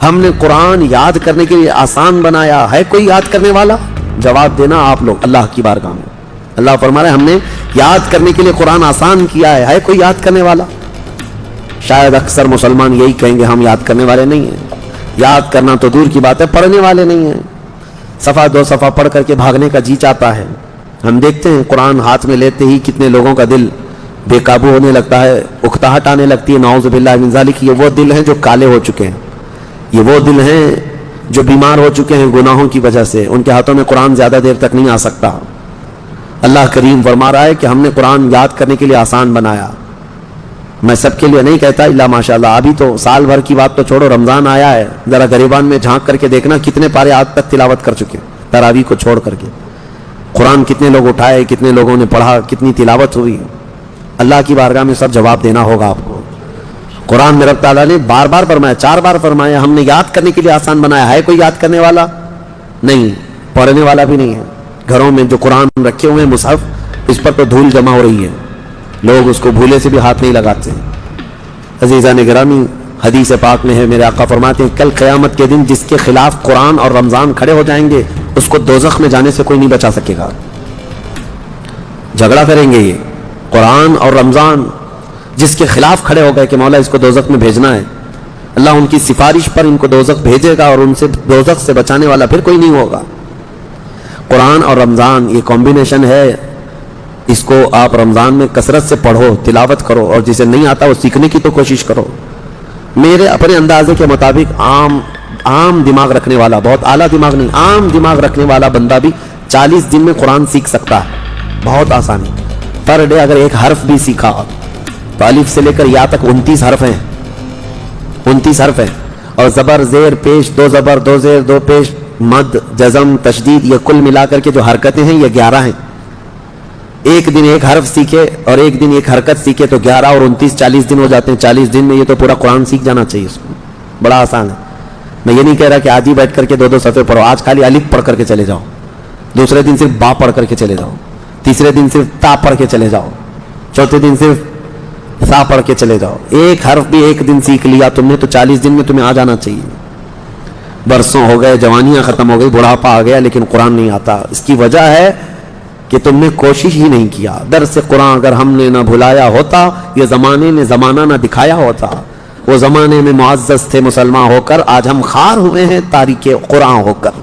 ہم نے قرآن یاد کرنے کے لیے آسان بنایا، ہے کوئی یاد کرنے والا؟ جواب دینا آپ لوگ اللہ کی بارگاہ میں۔ اللہ فرما رہے ہیں ہم نے یاد کرنے کے لیے قرآن آسان کیا ہے کوئی یاد کرنے والا؟ شاید اکثر مسلمان یہی کہیں گے ہم یاد کرنے والے نہیں ہیں۔ یاد کرنا تو دور کی بات ہے، پڑھنے والے نہیں ہیں۔ صفحہ دو صفحہ پڑھ کر کے بھاگنے کا جی چاہتا ہے۔ ہم دیکھتے ہیں قرآن ہاتھ میں لیتے ہی کتنے لوگوں کا دل بے قابو ہونے لگتا ہے، اکتاہٹ آنے لگتی ہے، نعوذ باللہ من ذالک۔ یہ وہ دل ہیں جو کالے ہو چکے ہیں، یہ وہ دل ہیں جو بیمار ہو چکے ہیں گناہوں کی وجہ سے، ان کے ہاتھوں میں قرآن زیادہ دیر تک نہیں آ سکتا۔ اللہ کریم فرما رہا ہے کہ ہم نے قرآن یاد کرنے کے لیے آسان بنایا۔ میں سب کے لیے نہیں کہتا الا ماشاءاللہ، ابھی تو سال بھر کی بات تو چھوڑو، رمضان آیا ہے، ذرا گریبان میں جھانک کر کے دیکھنا کتنے پارے آج تک تلاوت کر چکے تراویح کو چھوڑ کر کے۔ قرآن کتنے لوگ اٹھائے، کتنے لوگوں نے پڑھا، کتنی تلاوت ہوئی۔ اللہ کی بارگاہ میں سب جواب دینا ہوگا آپ کو۔ قرآن میں رب تعالیٰ نے بار بار فرمایا، 4 بار فرمایا ہم نے یاد کرنے کے لیے آسان بنایا ہے کوئی یاد کرنے والا؟ نہیں، پڑھنے والا بھی نہیں ہے۔ گھروں میں جو قرآن رکھے ہوئے ہیں مصحف، اس پر تو دھول جمع ہو رہی ہے، لوگ اس کو بھولے سے بھی ہاتھ نہیں لگاتے۔ عزیزان گرامی، حدیث پاک میں ہے، میرے آقا فرماتے ہیں کل قیامت کے دن جس کے خلاف قرآن اور رمضان کھڑے ہو جائیں گے اس کو دوزخ میں جانے سے کوئی نہیں بچا سکے گا۔ جھگڑا کریں گے یہ قرآن اور رمضان، جس کے خلاف کھڑے ہو گئے کہ مولا اس کو دوزخ میں بھیجنا ہے، اللہ ان کی سفارش پر ان کو دوزخ بھیجے گا اور ان سے دوزخ سے بچانے والا پھر کوئی نہیں ہوگا۔ قرآن اور رمضان یہ کمبینیشن ہے، اس کو آپ رمضان میں کثرت سے پڑھو، تلاوت کرو، اور جسے نہیں آتا وہ سیکھنے کی تو کوشش کرو۔ میرے اپنے اندازے کے مطابق عام دماغ رکھنے والا، بہت اعلیٰ دماغ نہیں، عام دماغ رکھنے والا بندہ بھی 40 دن میں قرآن سیکھ سکتا ہے، بہت آسانی۔ پر ڈے اگر ایک حرف بھی سیکھا تو الف سے لے کر یا تک 29 حرف ہیں، 29 حرف ہیں، اور زبر زیر پیش، 2 زبر 2 زیر 2 پیش، مد جزم تشدید، یہ کل ملا کر کے جو حرکتیں ہیں یہ 11 ہیں۔ ایک دن ایک حرف سیکھے اور ایک دن ایک حرکت سیکھے تو 11 اور 29 40 دن ہو جاتے ہیں۔ 40 دن میں یہ تو پورا قرآن سیکھ جانا چاہیے اس کو، بڑا آسان ہے۔ میں یہ نہیں کہہ رہا کہ آج ہی بیٹھ کر کے 2 صفحے پڑھو، آج خالی الف پڑھ کر کے چلے جاؤ، دوسرے دن صرف با پڑھ کر کے چلے جاؤ، تیسرے دن صرف تا پڑھ کے چلے جاؤ، چوتھے دن صرف سا پڑھ کے چلے جاؤ۔ ایک حرف بھی ایک دن سیکھ لیا تم نے تو 40 دن میں تمہیں آ جانا چاہیے۔ برسوں ہو گئے، جوانیاں ختم ہو گئی، بڑھاپا آ گیا، لیکن قرآن نہیں آتا۔ اس کی وجہ ہے کہ تم نے کوشش ہی نہیں کیا۔ درس قرآن اگر ہم نے نہ بھلایا ہوتا، یہ زمانے نے زمانہ نہ دکھایا ہوتا، وہ زمانے میں معزز تھے مسلمان ہو کر، آج ہم خار ہوئے ہیں تاریک قرآن ہو کر۔